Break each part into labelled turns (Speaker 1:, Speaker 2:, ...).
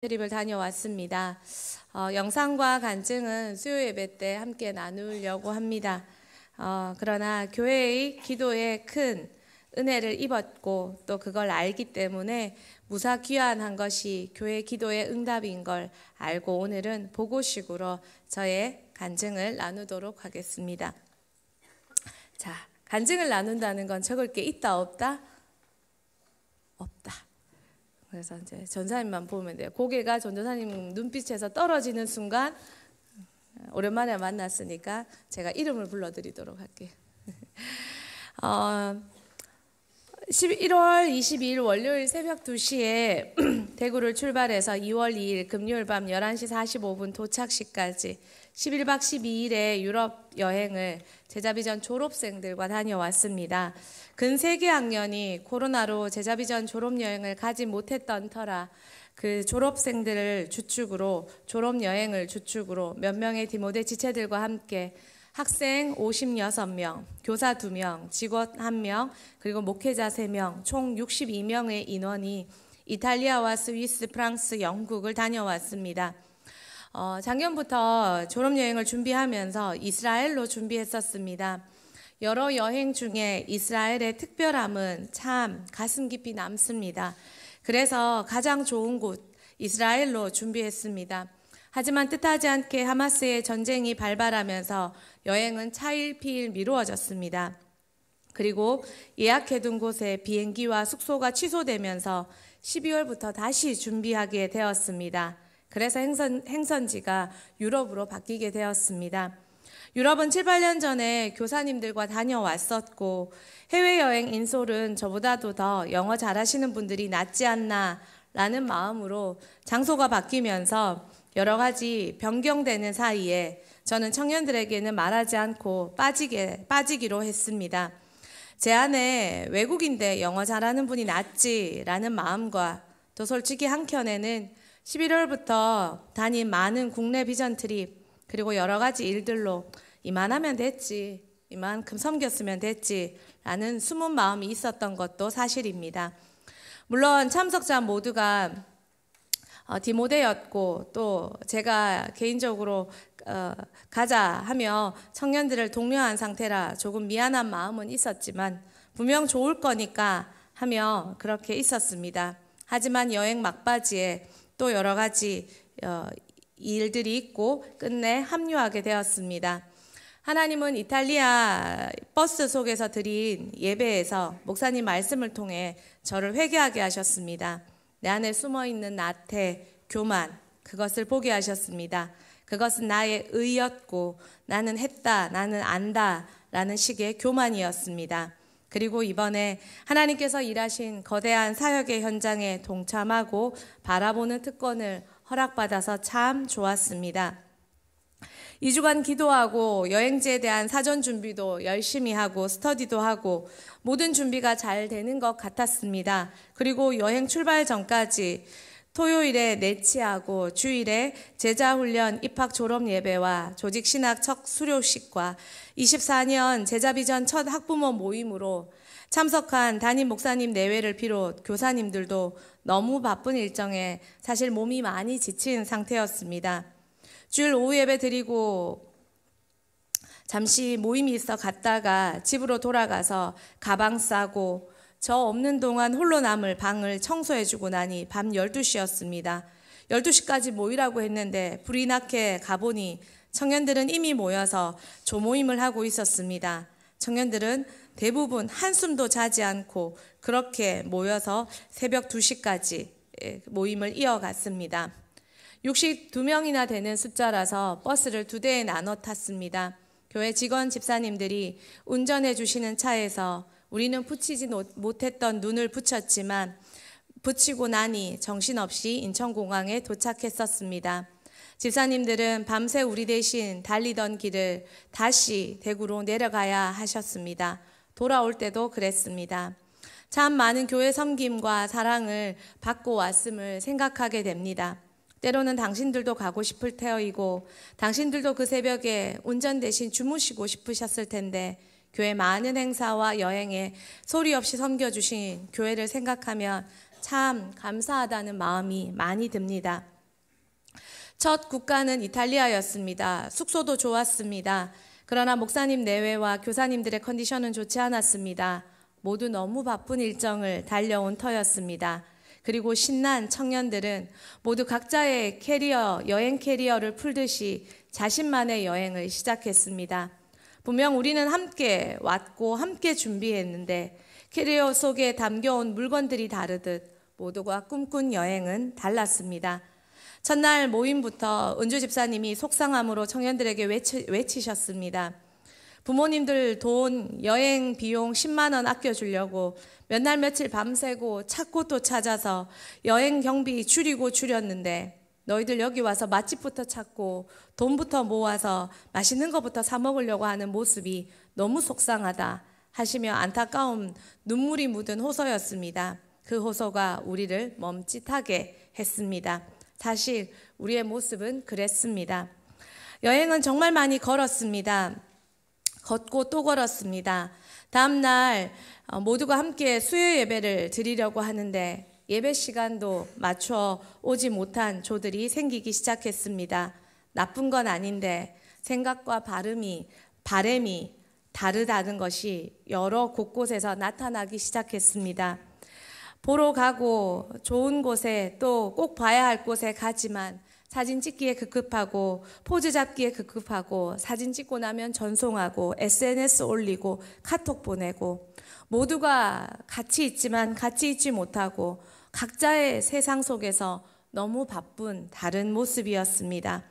Speaker 1: 드립을 다녀왔습니다. 영상과 간증은 수요 예배 때 함께 나누려고 합니다. 그러나 교회의 기도에 큰 은혜를 입었고 또 그걸 알기 때문에 무사 귀환한 것이 교회 기도의 응답인 걸 알고 오늘은 보고식으로 저의 간증을 나누도록 하겠습니다. 자, 간증을 나눈다는 건 적을 게 있다 없다? 없다. 그래서 이제 전사님만 보면 돼요. 고개가 전도사님 눈빛에서 떨어지는 순간 오랜만에 만났으니까 제가 이름을 불러드리도록 할게요. 1월 22일 월요일 새벽 2시에 대구를 출발해서 2월 2일 금요일 밤 11시 45분 도착 시까지 11박 12일의 유럽 여행을 제자비전 졸업생들과 다녀왔습니다. 근 3개 학년이 코로나로 제자비전 졸업여행을 가지 못했던 터라 그 졸업생들을 주축으로 졸업여행을 주축으로 몇 명의 디모데 지체들과 함께 학생 56명, 교사 2명, 직원 1명, 그리고 목회자 3명, 총 62명의 인원이 이탈리아와 스위스, 프랑스, 영국을 다녀왔습니다. 작년부터 졸업여행을 준비하면서 이스라엘로 준비했었습니다. 여러 여행 중에 이스라엘의 특별함은 참 가슴 깊이 남습니다. 그래서 가장 좋은 곳 이스라엘로 준비했습니다. 하지만 뜻하지 않게 하마스의 전쟁이 발발하면서 여행은 차일피일 미루어졌습니다. 그리고 예약해둔 곳에 비행기와 숙소가 취소되면서 12월부터 다시 준비하게 되었습니다. 그래서 행선지가 유럽으로 바뀌게 되었습니다. 유럽은 7, 8년 전에 교사님들과 다녀왔었고 해외여행 인솔은 저보다도 더 영어 잘하시는 분들이 낫지 않나 라는 마음으로 장소가 바뀌면서 여러 가지 변경되는 사이에 저는 청년들에게는 말하지 않고 빠지기로 했습니다. 제 안에 외국인데 영어 잘하는 분이 낫지라는 마음과 또 솔직히 한켠에는 11월부터 다닌 많은 국내 비전 트립 그리고 여러 가지 일들로 이만하면 됐지, 이만큼 섬겼으면 됐지 라는 숨은 마음이 있었던 것도 사실입니다. 물론 참석자 모두가 디모데였고 또 제가 개인적으로 가자 하며 청년들을 독려한 상태라 조금 미안한 마음은 있었지만 분명 좋을 거니까 하며 그렇게 있었습니다. 하지만 여행 막바지에 또 여러 가지 일들이 있고 끝내 합류하게 되었습니다. 하나님은 이탈리아 버스 속에서 드린 예배에서 목사님 말씀을 통해 저를 회개하게 하셨습니다. 내 안에 숨어있는 나태, 교만, 그것을 보게 하셨습니다. 그것은 나의 의였고 나는 했다, 나는 안다 라는 식의 교만이었습니다. 그리고 이번에 하나님께서 일하신 거대한 사역의 현장에 동참하고 바라보는 특권을 허락받아서 참 좋았습니다. 2주간 기도하고 여행지에 대한 사전 준비도 열심히 하고 스터디도 하고 모든 준비가 잘 되는 것 같았습니다. 그리고 여행 출발 전까지 토요일에 내치하고 주일에 제자훈련 입학 졸업 예배와 조직 신학 첫 수료식과 24년 제자비전 첫 학부모 모임으로 참석한 담임 목사님 내외를 비롯 교사님들도 너무 바쁜 일정에 사실 몸이 많이 지친 상태였습니다. 주일 오후 예배 드리고 잠시 모임이 있어 갔다가 집으로 돌아가서 가방 싸고 저 없는 동안 홀로 남을 방을 청소해주고 나니 밤 12시였습니다. 12시까지 모이라고 했는데 불이 나게 가보니 청년들은 이미 모여서 조모임을 하고 있었습니다. 청년들은 대부분 한숨도 자지 않고 그렇게 모여서 새벽 2시까지 모임을 이어갔습니다. 62명이나 되는 숫자라서 버스를 2대에 나눠 탔습니다. 교회 직원 집사님들이 운전해 주시는 차에서 우리는 붙이지 못했던 눈을 붙였지만 붙이고 나니 정신없이 인천공항에 도착했었습니다. 집사님들은 밤새 우리 대신 달리던 길을 다시 대구로 내려가야 하셨습니다. 돌아올 때도 그랬습니다. 참 많은 교회 섬김과 사랑을 받고 왔음을 생각하게 됩니다. 때로는 당신들도 가고 싶을 테이고 당신들도 그 새벽에 운전 대신 주무시고 싶으셨을 텐데 교회 많은 행사와 여행에 소리 없이 섬겨주신 교회를 생각하면 참 감사하다는 마음이 많이 듭니다. 첫 국가는 이탈리아였습니다. 숙소도 좋았습니다. 그러나 목사님 내외와 교사님들의 컨디션은 좋지 않았습니다. 모두 너무 바쁜 일정을 달려온 터였습니다. 그리고 신난 청년들은 모두 각자의 여행 캐리어를 풀듯이 자신만의 여행을 시작했습니다. 분명 우리는 함께 왔고 함께 준비했는데 캐리어 속에 담겨온 물건들이 다르듯 모두가 꿈꾼 여행은 달랐습니다. 첫날 모임부터 은주 집사님이 속상함으로 청년들에게 외치셨습니다. 부모님들 돈, 여행 비용 10만 원 아껴주려고 몇 날 며칠 밤새고 찾고 또 찾아서 여행 경비 줄였는데 너희들 여기 와서 맛집부터 찾고 돈부터 모아서 맛있는 것부터 사 먹으려고 하는 모습이 너무 속상하다 하시며 안타까운 눈물이 묻은 호소였습니다. 그 호소가 우리를 멈칫하게 했습니다. 사실 우리의 모습은 그랬습니다. 여행은 정말 많이 걸었습니다. 걷고 또 걸었습니다. 다음 날 모두가 함께 수요 예배를 드리려고 하는데 예배 시간도 맞춰 오지 못한 조들이 생기기 시작했습니다. 나쁜 건 아닌데 생각과 바람이 다르다는 것이 여러 곳곳에서 나타나기 시작했습니다. 보러 가고 좋은 곳에 또 꼭 봐야 할 곳에 가지만 사진 찍기에 급급하고 포즈 잡기에 급급하고 사진 찍고 나면 전송하고 SNS 올리고 카톡 보내고 모두가 같이 있지만 같이 있지 못하고 각자의 세상 속에서 너무 바쁜 다른 모습이었습니다.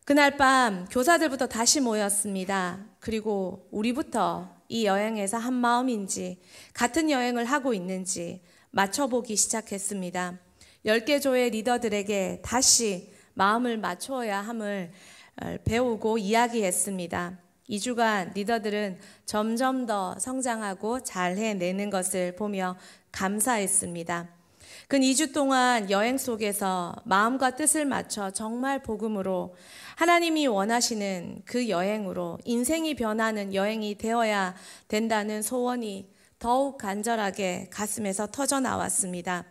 Speaker 1: 그날 밤 교사들부터 다시 모였습니다. 그리고 우리부터 이 여행에서 한 마음인지 같은 여행을 하고 있는지 맞춰보기 시작했습니다. 10개 조의 리더들에게 다시 마음을 맞춰야 함을 배우고 이야기했습니다. 2주간 리더들은 점점 더 성장하고 잘 해내는 것을 보며 감사했습니다. 그 2주 동안 여행 속에서 마음과 뜻을 맞춰 정말 복음으로 하나님이 원하시는 그 여행으로 인생이 변하는 여행이 되어야 된다는 소원이 더욱 간절하게 가슴에서 터져 나왔습니다.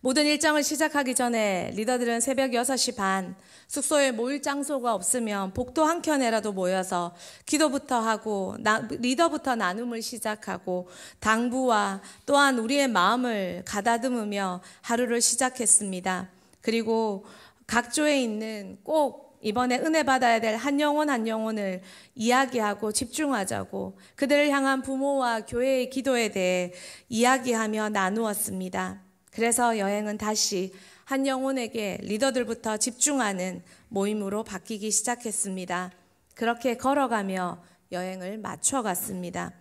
Speaker 1: 모든 일정을 시작하기 전에 리더들은 새벽 6시 반 숙소에 모일 장소가 없으면 복도 한 켠에라도 모여서 기도부터 하고 리더부터 나눔을 시작하고 당부와 또한 우리의 마음을 가다듬으며 하루를 시작했습니다. 그리고 각 조에 있는 꼭 이번에 은혜 받아야 될 한 영혼을 이야기하고 집중하자고 그들을 향한 부모와 교회의 기도에 대해 이야기하며 나누었습니다. 그래서 여행은 다시 한 영혼에게 리더들부터 집중하는 모임으로 바뀌기 시작했습니다. 그렇게 걸어가며 여행을 맞춰갔습니다.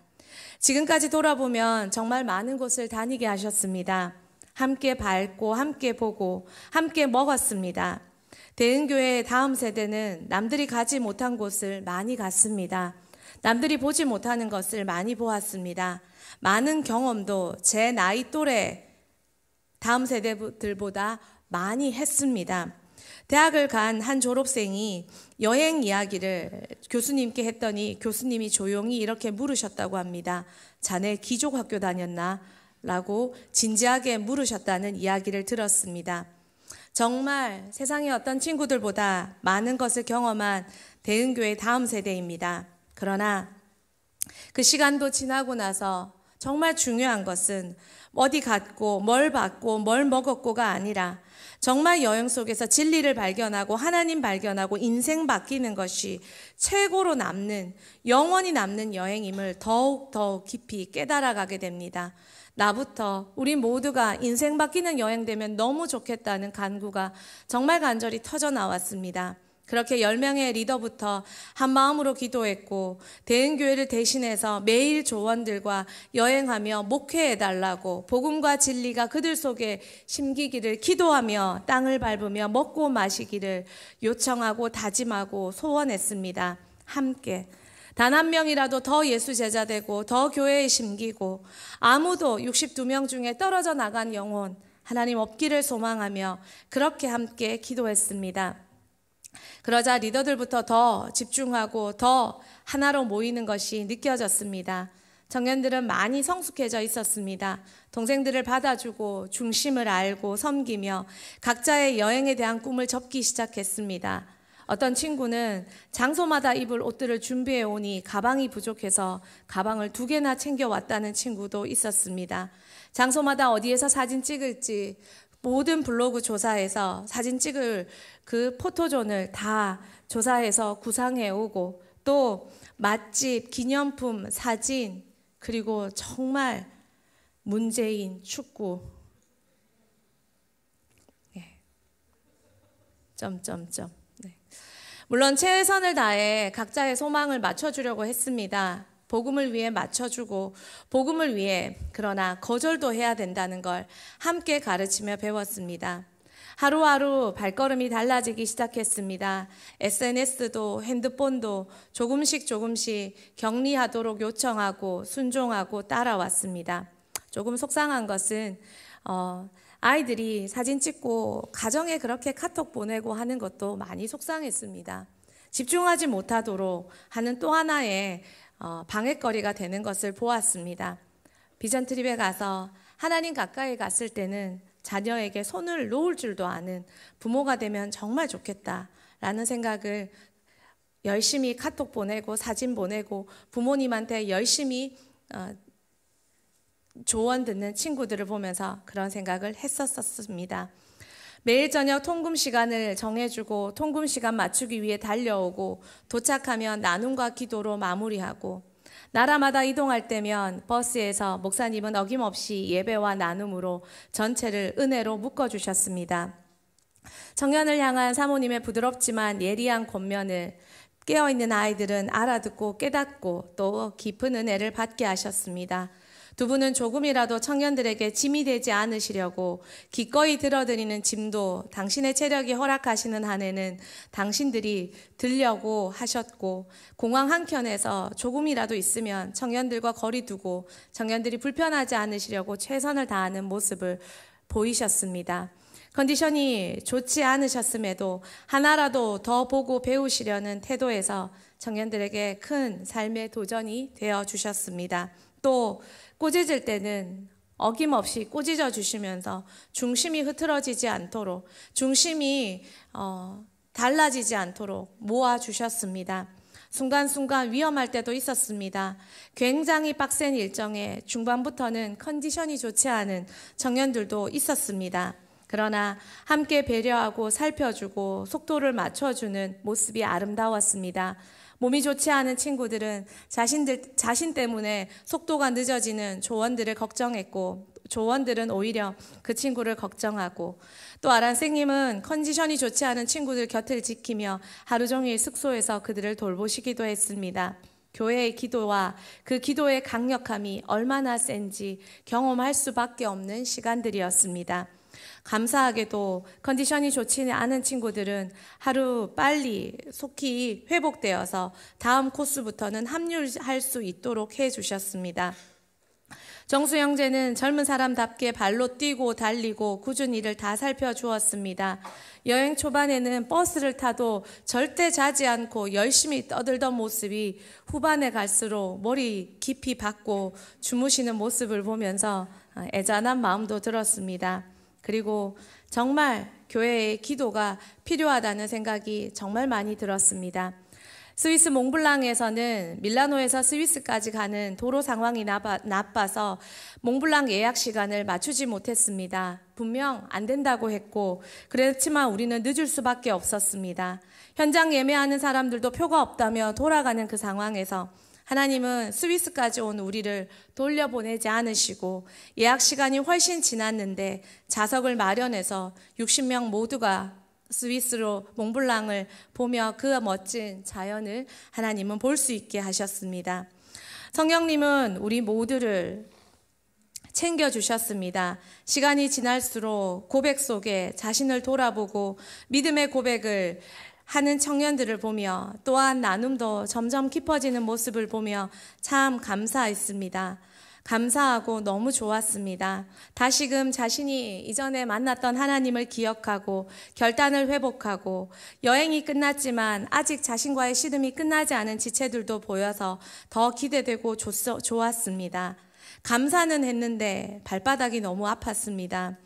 Speaker 1: 지금까지 돌아보면 정말 많은 곳을 다니게 하셨습니다. 함께 밟고 함께 보고 함께 먹었습니다. 대은교회의 다음 세대는 남들이 가지 못한 곳을 많이 갔습니다. 남들이 보지 못하는 것을 많이 보았습니다. 많은 경험도 제 나이 또래 다음 세대들보다 많이 했습니다. 대학을 간 한 졸업생이 여행 이야기를 교수님께 했더니 교수님이 조용히 이렇게 물으셨다고 합니다. 자네 기족학교 다녔나? 라고 진지하게 물으셨다는 이야기를 들었습니다. 정말 세상의 어떤 친구들보다 많은 것을 경험한 대은교회 다음 세대입니다. 그러나 그 시간도 지나고 나서 정말 중요한 것은 어디 갔고 뭘 봤고 뭘 먹었고가 아니라 정말 여행 속에서 진리를 발견하고 하나님 발견하고 인생 바뀌는 것이 최고로 남는 영원히 남는 여행임을 더욱 깊이 깨달아가게 됩니다. 나부터 우리 모두가 인생 바뀌는 여행 되면 너무 좋겠다는 간구가 정말 간절히 터져 나왔습니다. 그렇게 10명의 리더부터 한 마음으로 기도했고 대은교회를 대신해서 매일 조원들과 여행하며 목회해달라고 복음과 진리가 그들 속에 심기기를 기도하며 땅을 밟으며 먹고 마시기를 요청하고 다짐하고 소원했습니다. 함께 단 한 명이라도 더 예수 제자 되고 더 교회에 심기고 아무도 62명 중에 떨어져 나간 영혼 하나님 없기를 소망하며 그렇게 함께 기도했습니다. 그러자 리더들부터 더 집중하고 더 하나로 모이는 것이 느껴졌습니다. 청년들은 많이 성숙해져 있었습니다. 동생들을 받아주고 중심을 알고 섬기며 각자의 여행에 대한 꿈을 접기 시작했습니다. 어떤 친구는 장소마다 입을 옷들을 준비해 오니 가방이 부족해서 가방을 2개나 챙겨왔다는 친구도 있었습니다. 장소마다 어디에서 사진 찍을지 모든 블로그 조사해서 사진 찍을 그 포토존을 다 조사해서 구상해 오고, 또 맛집, 기념품, 사진, 그리고 정말 문재인 축구 점점점. 물론 최선을 다해 각자의 소망을 맞춰주려고 했습니다. 복음을 위해 맞춰주고 복음을 위해 그러나 거절도 해야 된다는 걸 함께 가르치며 배웠습니다. 하루하루 발걸음이 달라지기 시작했습니다. SNS도 핸드폰도 조금씩 격리하도록 요청하고 순종하고 따라왔습니다. 조금 속상한 것은 아이들이 사진 찍고 가정에 그렇게 카톡 보내고 하는 것도 많이 속상했습니다. 집중하지 못하도록 하는 또 하나의 방해거리가 되는 것을 보았습니다. 비전 트립에 가서 하나님 가까이 갔을 때는 자녀에게 손을 놓을 줄도 아는 부모가 되면 정말 좋겠다라는 생각을 열심히 카톡 보내고 사진 보내고 부모님한테 열심히 조언 듣는 친구들을 보면서 그런 생각을 했었습니다. 매일 저녁 통금 시간을 정해주고 통금 시간 맞추기 위해 달려오고 도착하면 나눔과 기도로 마무리하고, 나라마다 이동할 때면 버스에서 목사님은 어김없이 예배와 나눔으로 전체를 은혜로 묶어주셨습니다. 청년을 향한 사모님의 부드럽지만 예리한 권면을 깨어있는 아이들은 알아듣고 깨닫고 또 깊은 은혜를 받게 하셨습니다. 두 분은 조금이라도 청년들에게 짐이 되지 않으시려고 기꺼이 들어드리는 짐도 당신의 체력이 허락하시는 한에는 당신들이 들려고 하셨고, 공항 한켠에서 조금이라도 있으면 청년들과 거리 두고 청년들이 불편하지 않으시려고 최선을 다하는 모습을 보이셨습니다. 컨디션이 좋지 않으셨음에도 하나라도 더 보고 배우시려는 태도에서 청년들에게 큰 삶의 도전이 되어 주셨습니다. 또 꼬지질 때는 어김없이 꼬지져 주시면서 중심이 흐트러지지 않도록, 중심이 달라지지 않도록 모아주셨습니다. 순간순간 위험할 때도 있었습니다. 굉장히 빡센 일정에 중반부터는 컨디션이 좋지 않은 청년들도 있었습니다. 그러나 함께 배려하고 살펴주고 속도를 맞춰주는 모습이 아름다웠습니다. 몸이 좋지 않은 친구들은 자신 때문에 속도가 늦어지는 조원들을 걱정했고, 조원들은 오히려 그 친구를 걱정하고, 또 아란생님은 컨디션이 좋지 않은 친구들 곁을 지키며 하루 종일 숙소에서 그들을 돌보시기도 했습니다. 교회의 기도와 그 기도의 강력함이 얼마나 센지 경험할 수밖에 없는 시간들이었습니다. 감사하게도 컨디션이 좋지 않은 친구들은 하루 빨리 속히 회복되어서 다음 코스부터는 합류할 수 있도록 해주셨습니다. 정수 형제는 젊은 사람답게 발로 뛰고 달리고 굳은 일을 다 살펴주었습니다. 여행 초반에는 버스를 타도 절대 자지 않고 열심히 떠들던 모습이 후반에 갈수록 머리 깊이 박고 주무시는 모습을 보면서 애잔한 마음도 들었습니다. 그리고 정말 교회의 기도가 필요하다는 생각이 정말 많이 들었습니다. 스위스 몽블랑에서는 밀라노에서 스위스까지 가는 도로 상황이 나빠서 몽블랑 예약 시간을 맞추지 못했습니다. 분명 안 된다고 했고 그렇지만 우리는 늦을 수밖에 없었습니다. 현장 예매하는 사람들도 표가 없다며 돌아가는 그 상황에서 하나님은 스위스까지 온 우리를 돌려보내지 않으시고 예약 시간이 훨씬 지났는데 좌석을 마련해서 60명 모두가 스위스로 몽블랑을 보며 그 멋진 자연을 하나님은 볼 수 있게 하셨습니다. 성령님은 우리 모두를 챙겨주셨습니다. 시간이 지날수록 고백 속에 자신을 돌아보고 믿음의 고백을 하는 청년들을 보며 또한 나눔도 점점 깊어지는 모습을 보며 참 감사했습니다. 감사하고 너무 좋았습니다. 다시금 자신이 이전에 만났던 하나님을 기억하고 결단을 회복하고 여행이 끝났지만 아직 자신과의 씨름이 끝나지 않은 지체들도 보여서 더 기대되고 좋았습니다. 감사는 했는데 발바닥이 너무 아팠습니다.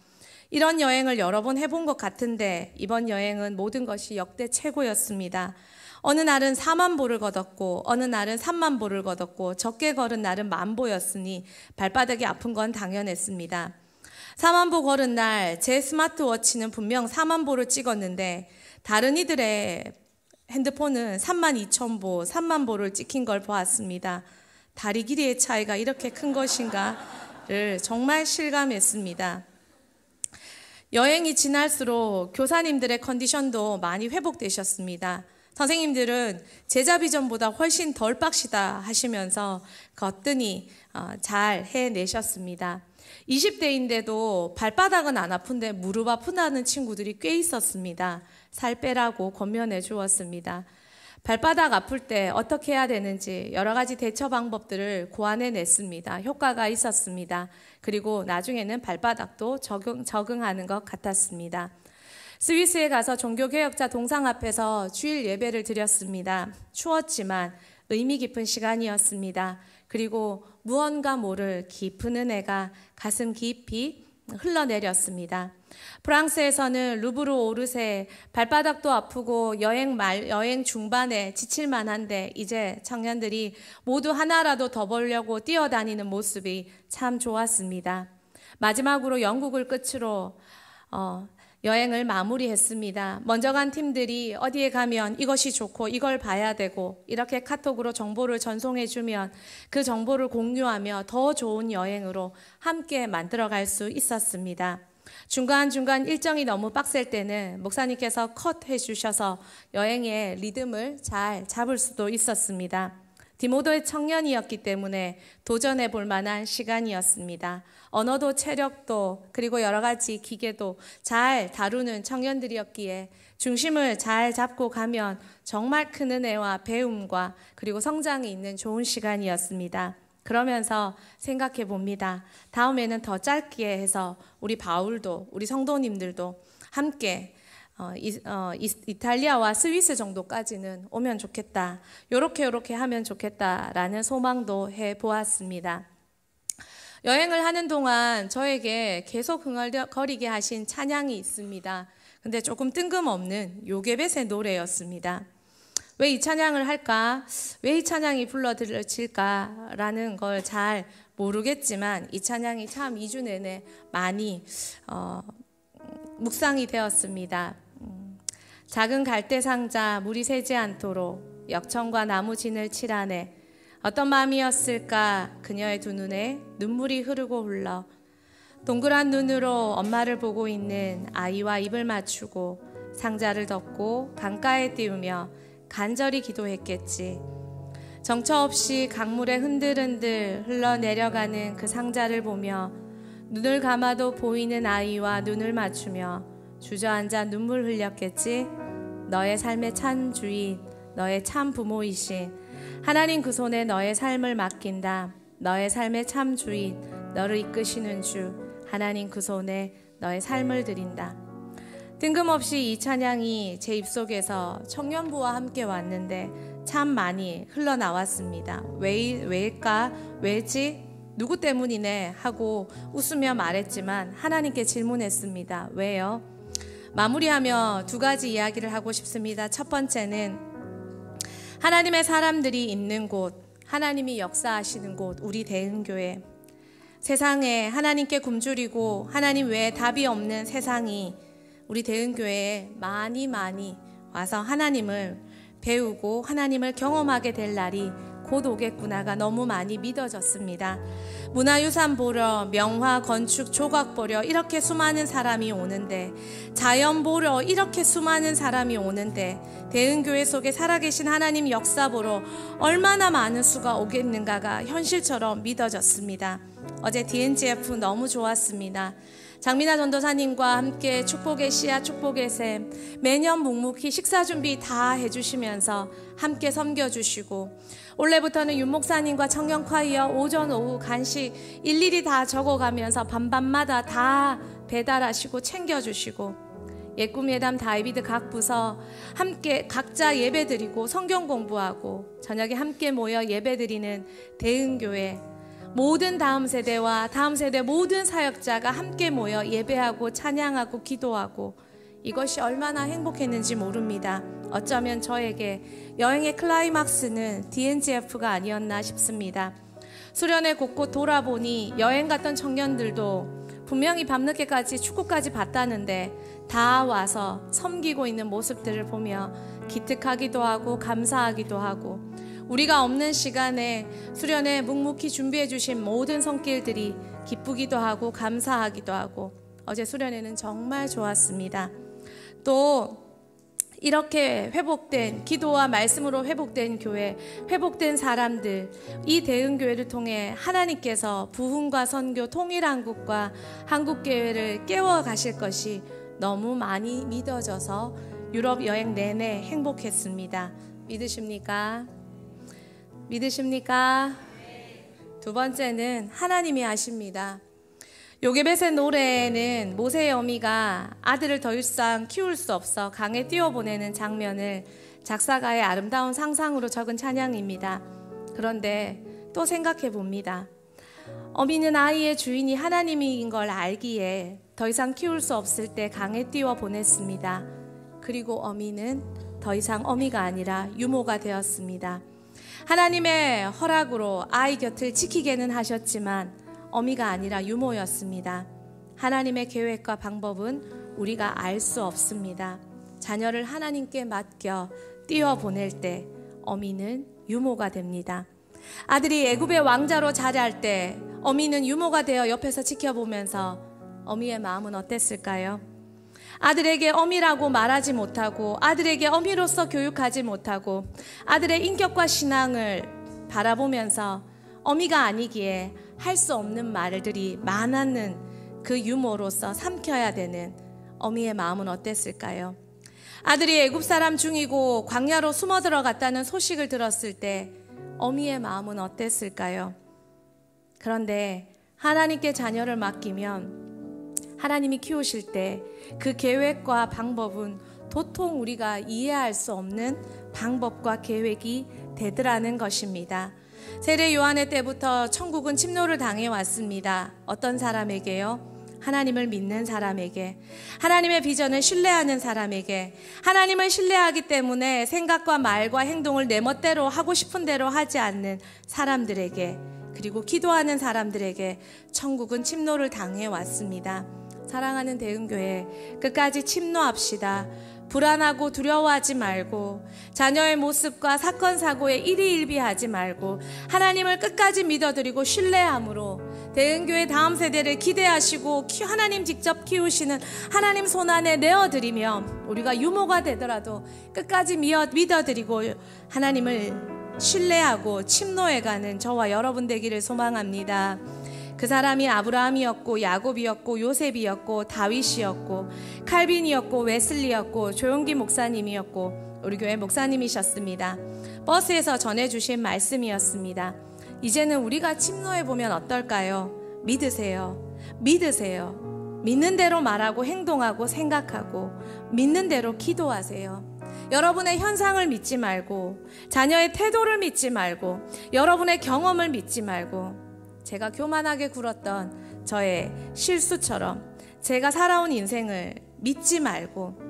Speaker 1: 이런 여행을 여러 번 해본 것 같은데 이번 여행은 모든 것이 역대 최고였습니다. 어느 날은 4만 보를 걷었고 어느 날은 3만 보를 걷었고 적게 걸은 날은 10,000보였으니 발바닥이 아픈 건 당연했습니다. 4만 보 걸은 날 제 스마트워치는 분명 4만 보를 찍었는데 다른 이들의 핸드폰은 32,000보, 3만 보를 찍힌 걸 보았습니다. 다리 길이의 차이가 이렇게 큰 것인가를 정말 실감했습니다. 여행이 지날수록 교사님들의 컨디션도 많이 회복되셨습니다. 선생님들은 제자 비전보다 훨씬 덜 빡시다 하시면서 거뜬히 잘 해내셨습니다. 20대인데도 발바닥은 안 아픈데 무릎 아프다는 친구들이 꽤 있었습니다. 살 빼라고 권면해 주었습니다. 발바닥 아플 때 어떻게 해야 되는지 여러 가지 대처 방법들을 고안해냈습니다. 효과가 있었습니다. 그리고 나중에는 발바닥도 적응하는 것 같았습니다. 스위스에 가서 종교개혁자 동상 앞에서 주일 예배를 드렸습니다. 추웠지만 의미 깊은 시간이었습니다. 그리고 무언가 모를 깊은 은혜가 가슴 깊이 흘러내렸습니다. 프랑스에서는 루브르 오르세 발바닥도 아프고 여행 중반에 지칠만 한데 이제 청년들이 모두 하나라도 더 벌려고 뛰어다니는 모습이 참 좋았습니다. 마지막으로 영국을 끝으로 여행을 마무리했습니다. 먼저 간 팀들이 어디에 가면 이것이 좋고 이걸 봐야 되고 이렇게 카톡으로 정보를 전송해주면 그 정보를 공유하며 더 좋은 여행으로 함께 만들어갈 수 있었습니다. 중간중간 일정이 너무 빡셀 때는 목사님께서 컷 해주셔서 여행의 리듬을 잘 잡을 수도 있었습니다. 디모도의 청년이었기 때문에 도전해 볼 만한 시간이었습니다. 언어도 체력도 그리고 여러 가지 기계도 잘 다루는 청년들이었기에 중심을 잘 잡고 가면 정말 큰 은혜와 배움과 그리고 성장이 있는 좋은 시간이었습니다. 그러면서 생각해 봅니다. 다음에는 더 짧게 해서 우리 바울도 우리 성도님들도 함께 이탈리아와 스위스 정도까지는 오면 좋겠다. 요렇게 하면 좋겠다라는 소망도 해보았습니다. 여행을 하는 동안 저에게 계속 흥얼거리게 하신 찬양이 있습니다. 근데 조금 뜬금없는 요게벳의 노래였습니다. 왜 이 찬양을 할까? 왜 이 찬양이 불러들여질까라는 걸 잘 모르겠지만 이 찬양이 참 2주 내내 많이 묵상이 되었습니다. 작은 갈대 상자 물이 새지 않도록 역청과 나무 진을 칠하네. 어떤 마음이었을까 그녀의 두 눈에 눈물이 흐르고 흘러 동그란 눈으로 엄마를 보고 있는 아이와 입을 맞추고 상자를 덮고 강가에 띄우며 간절히 기도했겠지. 정처 없이 강물에 흔들흔들 흘러내려가는 그 상자를 보며 눈을 감아도 보이는 아이와 눈을 맞추며 주저앉아 눈물 흘렸겠지. 너의 삶의 참 주인, 너의 참 부모이신 하나님 그 손에 너의 삶을 맡긴다. 너의 삶의 참 주인, 너를 이끄시는 주 하나님 그 손에 너의 삶을 드린다. 뜬금없이 이 찬양이 제 입속에서 청년부와 함께 왔는데 참 많이 흘러나왔습니다. 왜일까? 왜지? 누구 때문이네? 하고 웃으며 말했지만 하나님께 질문했습니다. 왜요? 마무리하며 두 가지 이야기를 하고 싶습니다. 첫 번째는 하나님의 사람들이 있는 곳, 하나님이 역사하시는 곳, 우리 대은교회. 세상에 하나님께 굶주리고 하나님 외에 답이 없는 세상이 우리 대은교회에 많이 와서 하나님을 배우고 하나님을 경험하게 될 날이 곧 오겠구나가 너무 많이 믿어졌습니다. 문화유산 보러, 명화, 건축, 조각 보러 이렇게 수많은 사람이 오는데, 자연 보러 이렇게 수많은 사람이 오는데, 대은교회 속에 살아계신 하나님 역사 보러 얼마나 많은 수가 오겠는가가 현실처럼 믿어졌습니다. 어제 DNGF 너무 좋았습니다. 장민아 전도사님과 함께 축복의 씨앗 축복의 샘 매년 묵묵히 식사 준비 다 해주시면서 함께 섬겨주시고, 올해부터는 윤 목사님과 청년 콰이어 오전 오후 간식 일일이 다 적어가면서 반반마다 다 배달하시고 챙겨주시고, 예꿈 예담 다이비드 각 부서 함께 각자 예배드리고 성경 공부하고 저녁에 함께 모여 예배드리는 대흥교회, 모든 다음 세대와 다음 세대 모든 사역자가 함께 모여 예배하고 찬양하고 기도하고, 이것이 얼마나 행복했는지 모릅니다. 어쩌면 저에게 여행의 클라이막스는 DNGF가 아니었나 싶습니다. 수련회 곳곳 돌아보니 여행 갔던 청년들도 분명히 밤늦게까지 축구까지 봤다는데 다 와서 섬기고 있는 모습들을 보며 기특하기도 하고 감사하기도 하고, 우리가 없는 시간에 수련회 묵묵히 준비해 주신 모든 손길들이 기쁘기도 하고 감사하기도 하고, 어제 수련회는 정말 좋았습니다. 또 이렇게 회복된 기도와 말씀으로 회복된 교회, 회복된 사람들, 이 대흥교회를 통해 하나님께서 부흥과 선교, 통일한국과 한국교회를 깨워가실 것이 너무 많이 믿어져서 유럽 여행 내내 행복했습니다. 믿으십니까? 믿으십니까? 두 번째는 하나님이 아십니다. 요게벳의 노래에는 모세의 어미가 아들을 더 이상 키울 수 없어 강에 띄워보내는 장면을 작사가의 아름다운 상상으로 적은 찬양입니다. 그런데 또 생각해 봅니다. 어미는 아이의 주인이 하나님인 걸 알기에 더 이상 키울 수 없을 때 강에 띄워 보냈습니다. 그리고 어미는 더 이상 어미가 아니라 유모가 되었습니다. 하나님의 허락으로 아이 곁을 지키게는 하셨지만 어미가 아니라 유모였습니다. 하나님의 계획과 방법은 우리가 알 수 없습니다. 자녀를 하나님께 맡겨 띄워보낼 때 어미는 유모가 됩니다. 아들이 애굽의 왕자로 자리할 때 어미는 유모가 되어 옆에서 지켜보면서 어미의 마음은 어땠을까요? 아들에게 어미라고 말하지 못하고, 아들에게 어미로서 교육하지 못하고, 아들의 인격과 신앙을 바라보면서 어미가 아니기에 할 수 없는 말들이 많았는 그 유모로서 삼켜야 되는 어미의 마음은 어땠을까요? 아들이 애굽 사람 중이고 광야로 숨어 들어갔다는 소식을 들었을 때 어미의 마음은 어땠을까요? 그런데 하나님께 자녀를 맡기면 하나님이 키우실 때 그 계획과 방법은 도통 우리가 이해할 수 없는 방법과 계획이 되더라는 것입니다. 세례 요한의 때부터 천국은 침노를 당해왔습니다. 어떤 사람에게요? 하나님을 믿는 사람에게, 하나님의 비전을 신뢰하는 사람에게, 하나님을 신뢰하기 때문에 생각과 말과 행동을 내 멋대로 하고 싶은 대로 하지 않는 사람들에게, 그리고 기도하는 사람들에게 천국은 침노를 당해왔습니다. 사랑하는 대흥교회, 끝까지 침노합시다. 불안하고 두려워하지 말고, 자녀의 모습과 사건 사고에 일희일비하지 말고, 하나님을 끝까지 믿어드리고 신뢰함으로 대흥교회 다음 세대를 기대하시고 하나님 직접 키우시는 하나님 손안에 내어드리며, 우리가 유모가 되더라도 끝까지 믿어드리고 하나님을 신뢰하고 침노해가는 저와 여러분 되기를 소망합니다. 그 사람이 아브라함이었고 야곱이었고 요셉이었고 다윗이었고 칼빈이었고 웨슬리였고 조용기 목사님이었고 우리 교회 목사님이셨습니다. 버스에서 전해주신 말씀이었습니다. 이제는 우리가 침노해보면 어떨까요? 믿으세요. 믿으세요. 믿는 대로 말하고 행동하고 생각하고 믿는 대로 기도하세요. 여러분의 현상을 믿지 말고, 자녀의 태도를 믿지 말고, 여러분의 경험을 믿지 말고, 제가 교만하게 굴었던 저의 실수처럼 제가 살아온 인생을 믿지 말고,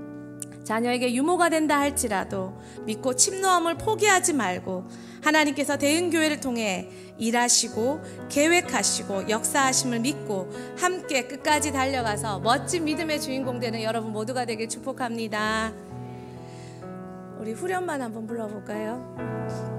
Speaker 1: 자녀에게 유모가 된다 할지라도 믿고 침노함을 포기하지 말고, 하나님께서 대흥교회를 통해 일하시고 계획하시고 역사하심을 믿고 함께 끝까지 달려가서 멋진 믿음의 주인공 되는 여러분 모두가 되길 축복합니다. 우리 후렴만 한번 불러볼까요?